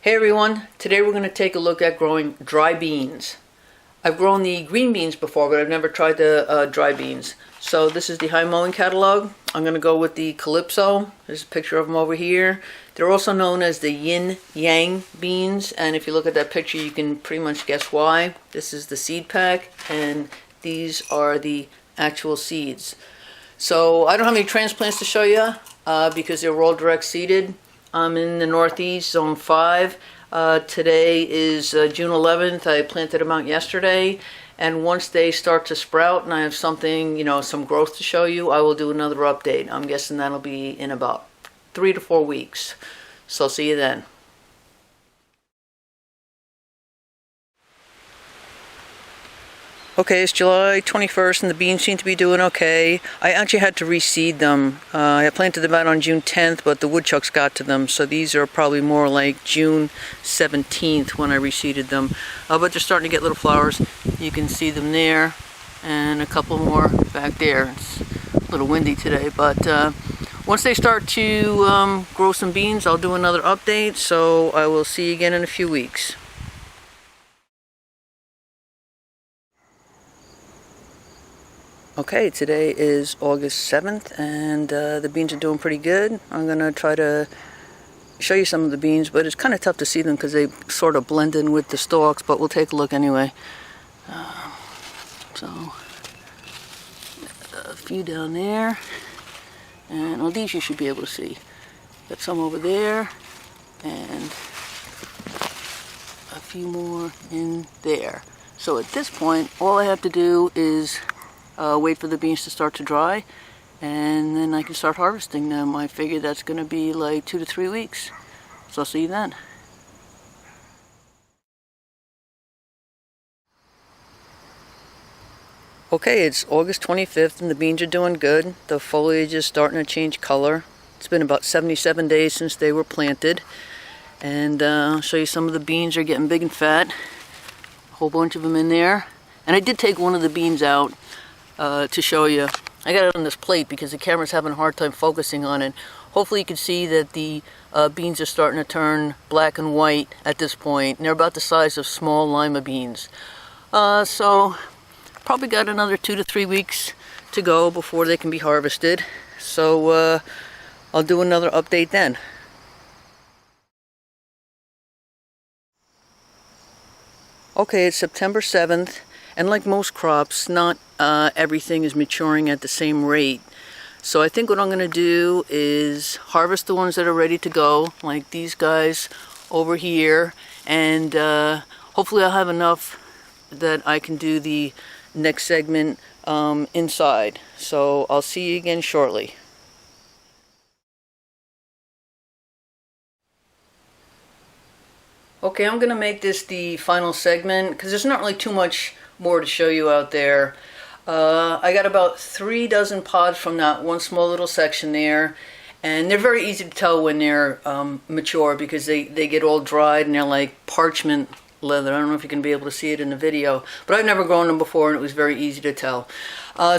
Hey everyone, today we're going to take a look at growing dry beans. I've grown the green beans before, but I've never tried the dry beans. So this is the high mowing catalog. I'm going to go with the Calypso. There's a picture of them over here. They're also known as the yin yang beans, and if you look at that picture you can pretty much guess why. This is the seed pack and these are the actual seeds. So I don't have any transplants to show you because they were all direct seeded. I'm in the Northeast, Zone 5. Today is June 11th. I planted them out yesterday. And once they start to sprout and I have something, some growth to show you, I will do another update. I'm guessing that'll be in about 3 to 4 weeks. So I'll see you then. Okay, it's July 21st and the beans seem to be doing okay. I actually had to reseed them. I planted them out on June 10th, but the woodchucks got to them, so these are probably more like June 17th when I reseeded them. But they're starting to get little flowers. You can see them there, and a couple more back there. It's a little windy today, but once they start to grow some beans, I'll do another update, so I will see you again in a few weeks. Okay, today is August 7th and the beans are doing pretty good. I'm going to try to show you some of the beans, but it's kind of tough to see them because they sort of blend in with the stalks, but we'll take a look anyway. So, a few down there, and well, these you should be able to see. Got some over there, and a few more in there. So at this point, all I have to do is wait for the beans to start to dry, and then I can start harvesting them. I figure that's going to be like 2 to 3 weeks. So I'll see you then. Okay, it's August 25th and the beans are doing good. The foliage is starting to change color. It's been about 77 days since they were planted. And I'll show you some of the beans are getting big and fat. A whole bunch of them in there. And I did take one of the beans out to show you. I got it on this plate because the camera's having a hard time focusing on it. Hopefully you can see that the beans are starting to turn black and white at this point, and they're about the size of small lima beans. So probably got another 2 to 3 weeks to go before they can be harvested. So I'll do another update then. Okay, it's September 7th. And like most crops, not everything is maturing at the same rate. So I think what I'm going to do is harvest the ones that are ready to go, like these guys over here. And hopefully I'll have enough that I can do the next segment inside. So I'll see you again shortly. Okay, I'm going to make this the final segment because there's not really too much more to show you out there. I got about 3 dozen pods from that one small little section there, and they're very easy to tell when they're mature because they get all dried and they're like parchment leather. I don't know if you can be able to see it in the video, but I've never grown them before and it was very easy to tell.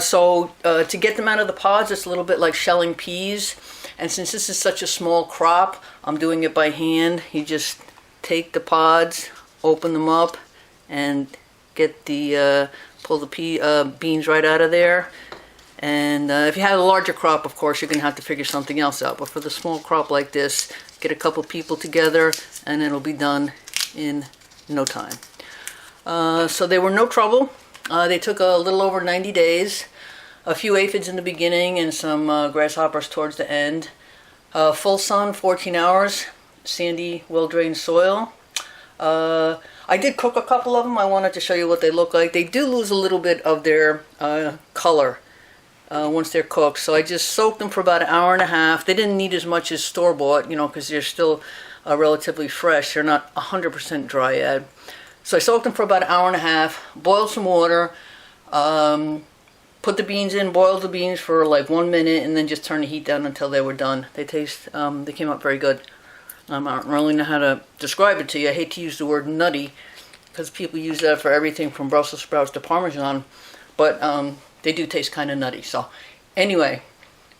So to get them out of the pods, it's a little bit like shelling peas, and since this is such a small crop, I'm doing it by hand. You just take the pods, open them up, and get the pull the beans right out of there. And if you had a larger crop, of course, you're going to have to figure something else out. But for the small crop like this, get a couple people together and it'll be done in no time. So they were no trouble. They took a little over 90 days. A few aphids in the beginning and some grasshoppers towards the end. Full sun, 14 hours. Sandy, well-drained soil. I did cook a couple of them. I wanted to show you what they look like. They do lose a little bit of their color once they're cooked. So I just soaked them for about 1.5 hours. They didn't need as much as store-bought, because they're still relatively fresh. They're not 100% dry yet. So I soaked them for about 1.5 hours, boiled some water, put the beans in, boiled the beans for like 1 minute, and then just turned the heat down until they were done. They came out very good. I don't really know how to describe it to you. I hate to use the word nutty because people use that for everything from Brussels sprouts to Parmesan, but they do taste kind of nutty. So anyway,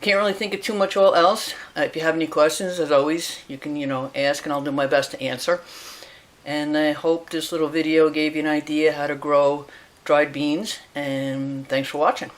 Can't really think of too much else. If you have any questions, as always, you can, ask, and I'll do my best to answer. And I hope this little video gave you an idea how to grow dried beans, and thanks for watching.